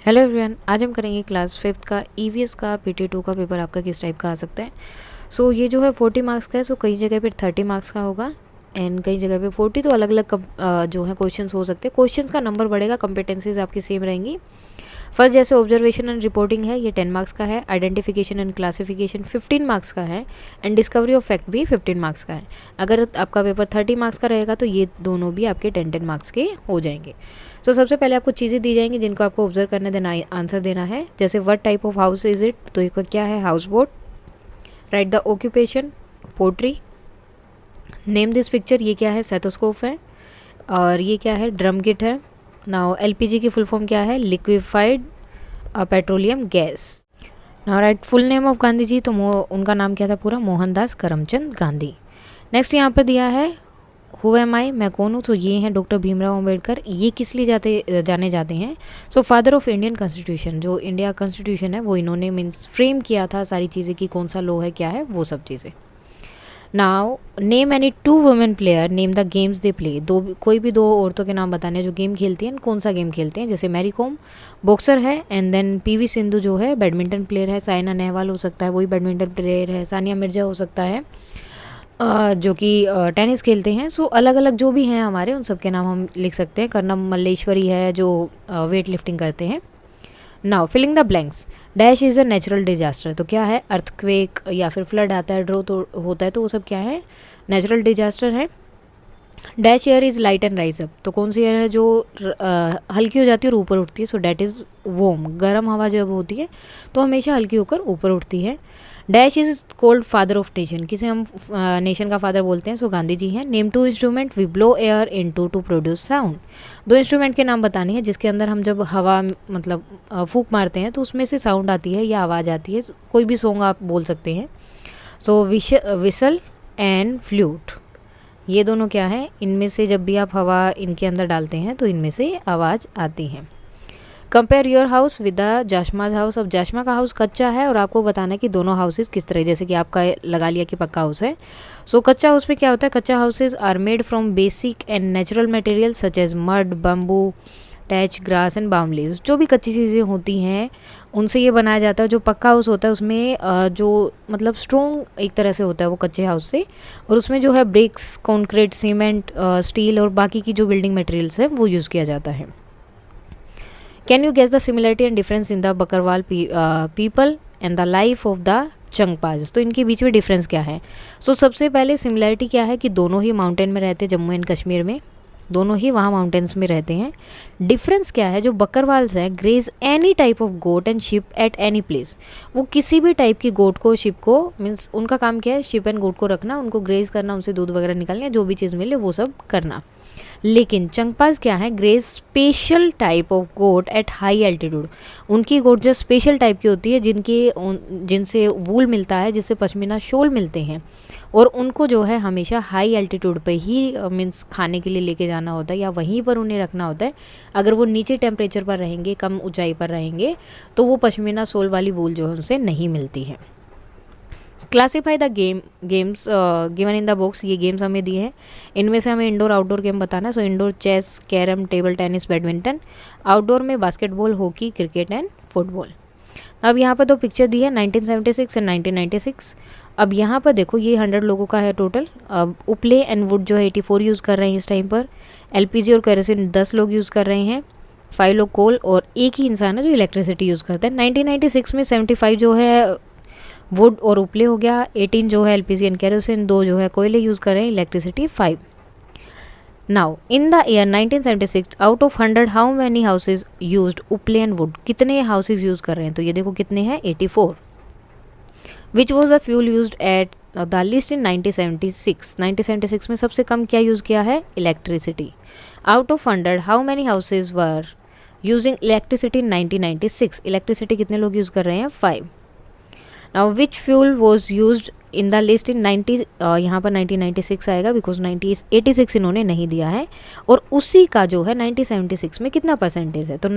Hello everyone, आज हम करेंगे क्लास 5th का ईवीएस का PT2 का पेपर आपका किस टाइप का आ सकता है। सो ये जो है 40 मार्क्स का है। सो कई जगह पे 30 मार्क्स का होगा एंड कई जगह पे 40। तो अलग अलग जो है क्वेश्चंस हो सकते हैं। क्वेश्चंस का नंबर बढ़ेगा, कॉम्पिटेंसीज आपकी सेम रहेंगी। फर्स्ट जैसे ऑब्जर्वेशन एंड रिपोर्टिंग है, ये 10 मार्क्स का है। आइडेंटिफिकेशन एंड क्लासिफिकेशन 15 मार्क्स का है एंड डिस्कवरी ऑफ फैक्ट भी 15 मार्क्स का है। अगर आपका पेपर 30 मार्क्स का रहेगा तो ये दोनों भी आपके 10 मार्क्स के हो जाएंगे। तो सबसे पहले आपको चीज़ें दी जाएंगी जिनको आपको ऑब्जर्व करने देना, आंसर देना है। जैसे what type of house is it, तो ये क्या है, house boat. Write the occupation, pottery. Name this picture, ये क्या है, सेथोस्कोप है। और ये क्या है, ड्रम किट है। नाउ LPG की फुल फॉर्म क्या है, liquefied petroleum gas. Now write full name of Gandhi ji, तो उनका नाम क्या था पूरा, मोहनदास करमचंद गांधी। नेक्स्ट यहाँ पर दिया है हु एम आई, मैं कौन हूँ, तो ये हैं डॉक्टर भीमराव अम्बेडकर। ये किस लिए जाने जाते हैं, so father of Indian constitution. जो इंडिया कॉन्स्टिट्यूशन है वो इन्होंने मीन्स फ्रेम किया था, सारी चीज़ें कि कौन सा लॉ है, क्या है, वो सब चीज़ें। Now name any 2 women player, name the games they play. कोई भी 2 औरतों के नाम बताने जो गेम खेलती हैं, कौन सा गेम खेलते हैं। जैसे मैरी कॉम बॉक्सर है एंड देन PV सिंधु जो है बैडमिंटन प्लेयर है। साइना नेहवाल हो सकता है, वही बैडमिंटन प्लेयर है। सानिया मिर्जा हो सकता है जो कि टेनिस खेलते हैं। सो अलग अलग जो भी हैं हमारे, उन सब के नाम हम लिख सकते हैं। कर्णम मल्लेश्वरी है जो वेट लिफ्टिंग करते हैं। Now filling the blanks, dash is a natural disaster, तो क्या है, अर्थक्वेक या फिर फ्लड आता है, ड्रो तो होता है, तो वो सब क्या है, नेचुरल डिजास्टर है। Dash air is light and rise up, तो कौन सी एयर है जो हल्की हो जाती है और ऊपर उठती है, सो डैट इज़ वोम। गर्म हवा जब होती है तो हमेशा हल्की होकर ऊपर उठती है। Dash is cold father of nation, किसे हम नेशन का फादर बोलते हैं, सो गांधी जी हैं। Name 2 instrument we blow air into to produce sound, 2 instrument के नाम बताने हैं जिसके अंदर हम जब हवा मतलब फूंक मारते हैं तो उसमें से साउंड आती है या आवाज़ आती है। कोई भी सॉन्ग आप बोल सकते हैं। सो विसल एंड फ्लूट, ये दोनों क्या है, इनमें से जब भी आप हवा इनके अंदर डालते हैं तो इनमें से आवाज़ आती है। Compare your house with the जाशमाज हाउस, अब जाशमा का हाउस कच्चा है और आपको बताना है कि दोनों हाउसेज किस तरह, जैसे कि आपका लगा लिया कि पक्का हाउस है। सो कच्चा हाउस में क्या होता है, kachcha houses are made from basic and natural material such as mud, bamboo, thatch, grass and palm leaves. जो भी कच्ची चीज़ें होती हैं उनसे ये बनाया जाता है। जो पक्का हाउस होता है उसमें जो मतलब स्ट्रॉन्ग एक तरह से होता है वो कच्चे हाउस से, और उसमें जो है ब्रिक्स, कॉन्क्रीट, सीमेंट, स्टील और बाकी की जो बिल्डिंग मटेरियल्स है वो यूज़ किया जाता है। Can you guess the similarity and difference in the Bakarwal people and the life of the Changpas, तो इनके बीच में डिफरेंस क्या है। सो सबसे पहले सिमिलरिटी क्या है कि दोनों ही माउंटेन में रहते हैं, जम्मू एंड कश्मीर में, दोनों ही वहाँ माउंटेन्स में रहते हैं। डिफरेंस क्या है, जो बकरवाल्स हैं graze any type of goat and sheep at any place, वो किसी भी टाइप की गोट को, शिप को, मीन्स उनका काम क्या है, शिप एंड गोट को रखना, उनको ग्रेज करना, उनसे दूध वगैरह निकालना, जो भी चीज़ मिले वो सब करना। लेकिन चंगपाज क्या है, graze special type of goat at high altitude, उनकी गोट जो स्पेशल टाइप की होती है जिनसे वूल मिलता है, जिससे पश्मीना शॉल मिलते हैं, और उनको जो है हमेशा हाई एल्टीट्यूड पे ही मीन्स खाने के लिए लेके जाना होता है या वहीं पर उन्हें रखना होता है। अगर वो नीचे टेम्परेचर पर रहेंगे, कम ऊंचाई पर रहेंगे, तो वो पश्मीना शॉल वाली वूल जो है उनसे नहीं मिलती है। Classify the games given in the box, ये गेम्स हमें दिए हैं, इनमें से हमें इंडोर आउटडोर गेम बताना है। So indoor chess, carrom, table tennis, badminton. Outdoor में basketball, hockey, cricket and football. अब यहाँ पर 2 पिक्चर दी है, 1976 एंड 1996। अब यहाँ पर देखो ये 100 लोगों का है टोटल। अब उपले एंड वुड जो है 84 यूज़ कर रहे हैं इस टाइम पर। LPG और केरोसिन 10 लोग यूज़ कर रहे हैं, 5 लोग कोल, और एक ही इंसान है जो इलेक्ट्रिसिटी यूज़ करता है। 1996 में 75 जो है वुड और उपले हो गया, 18 जो है LPG एंड केरोसिन, 2 जो है कोयले यूज़ कर रहे हैं, electricity 5। Now in the year 1976 out of 100 how many houses used uple and wood, कितने हाउसेज यूज़ कर रहे हैं, तो ये देखो कितने हैं, 84। Which was the fuel used at the least in 1976, 1976 में सबसे कम क्या यूज़ किया है, electricity. Out of 100 how many houses were using electricity in 1996, electricity कितने लोग यूज़ कर रहे हैं, 5। Now which fuel was used in the least in 90, यहाँ पर 1996 आएगा बिकॉज 1986 इन्होंने नहीं दिया है, और उसी का जो है 1976 में कितना परसेंटेज है, तो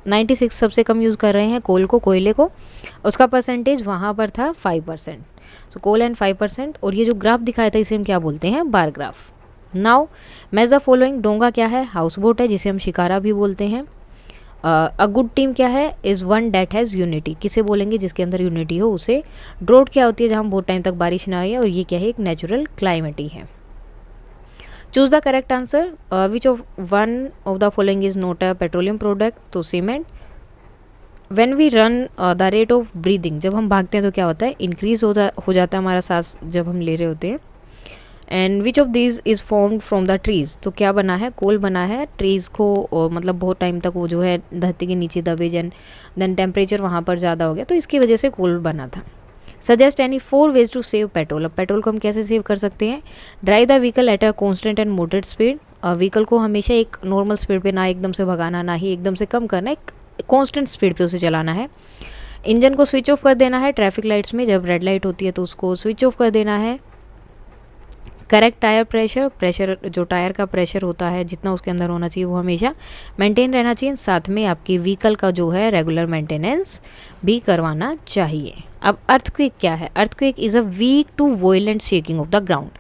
96 सबसे कम यूज़ कर रहे हैं कोल को, कोयले को, उसका परसेंटेज वहाँ पर था 5%। सो कोल एंड 5%, और ये जो ग्राफ दिखाया था इसे हम क्या बोलते हैं, bar graph. Now match the following, डोंगा क्या है, हाउस बोट है जिसे हम शिकारा भी बोलते हैं। अ गुड टीम क्या है, is one that has unity, किसे बोलेंगे जिसके अंदर यूनिटी हो उसे। ड्रोट क्या होती है, जहाँ बहुत टाइम तक बारिश ना आए, और ये क्या है, एक नेचुरल क्लाइमेट ही है। Choose the correct answer, which of one of the following is not a petroleum product, तो cement. When we run the rate of breathing, जब हम भागते हैं तो क्या होता है, इंक्रीज हो जाता है हमारा सांस जब हम ले रहे होते हैं। And which of these is formed from the trees, तो क्या बना है, कोल बना है ट्रीज़ को, मतलब बहुत टाइम तक वो जो है धरती के नीचे दबे, देन टेम्परेचर वहाँ पर ज़्यादा हो गया तो इसकी वजह से कोल बना था। Suggest any 4 ways to save petrol, अब पेट्रोल को हम कैसे सेव कर सकते हैं। Drive the vehicle at a constant and moderate speed, vehicle को हमेशा एक नॉर्मल स्पीड पे, ना एकदम से भगाना ना ही एकदम से कम करना, एक कॉन्स्टेंट स्पीड पे उसे चलाना है। इंजन को स्विच ऑफ कर देना है ट्रैफिक लाइट्स में, जब रेड लाइट होती है तो उसको स्विच ऑफ कर देना है। करेक्ट टायर प्रेशर जो टायर का प्रेशर होता है जितना उसके अंदर होना चाहिए वो हमेशा मेंटेन रहना चाहिए। साथ में आपकी व्हीकल का जो है रेगुलर मेंटेनेंस भी करवाना चाहिए। अब अर्थक्वेक क्या है, earthquake is a weak to violent shaking of the ground.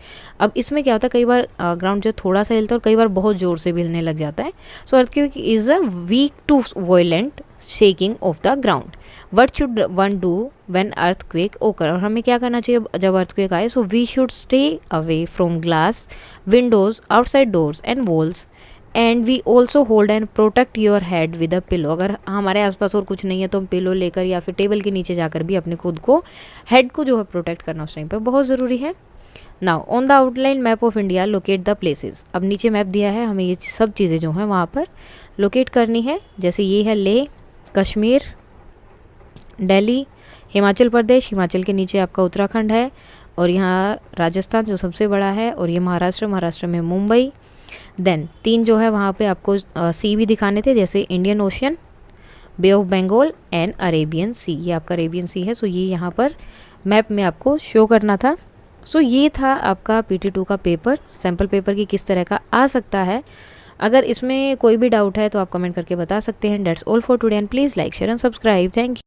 अब इसमें क्या होता है, कई बार ग्राउंड जो थोड़ा सा हिलता है और कई बार बहुत ज़ोर से भी हिलने लग जाता है। So earthquake is a weak to violent shaking of the ground. What should one do when earthquake occur, और हमें क्या करना चाहिए जब अर्थक्वेक आए। So we should stay away from glass, windows, outside doors and walls, and we also hold and protect your head with a pillow. अगर हमारे आसपास और कुछ नहीं है तो हम पिलो लेकर या फिर टेबल के नीचे जाकर भी अपने खुद को, हेड को जो है प्रोटेक्ट करना उस टाइम पर बहुत ज़रूरी है। Now on the outline map of India locate the places, अब नीचे मैप दिया है, हमें ये सब चीज़ें जो हैं वहाँ पर लोकेट करनी है। जैसे ये है लेह, कश्मीर, दिल्ली, हिमाचल प्रदेश, हिमाचल के नीचे आपका उत्तराखंड है, और यहाँ राजस्थान जो सबसे बड़ा है, और ये महाराष्ट्र, महाराष्ट्र में मुंबई। देन 3 जो है वहाँ पे आपको सी भी दिखाने थे, जैसे Indian ocean, bay of Bengal and Arabian sea, ये आपका अरेबियन सी है। सो ये यहाँ पर मैप में आपको शो करना था। सो ये था आपका PT2 का पेपर, सैम्पल पेपर की किस तरह का आ सकता है। अगर इसमें कोई भी डाउट है तो आप कमेंट करके बता सकते हैं। That's all for today and please like share and subscribe. Thank you.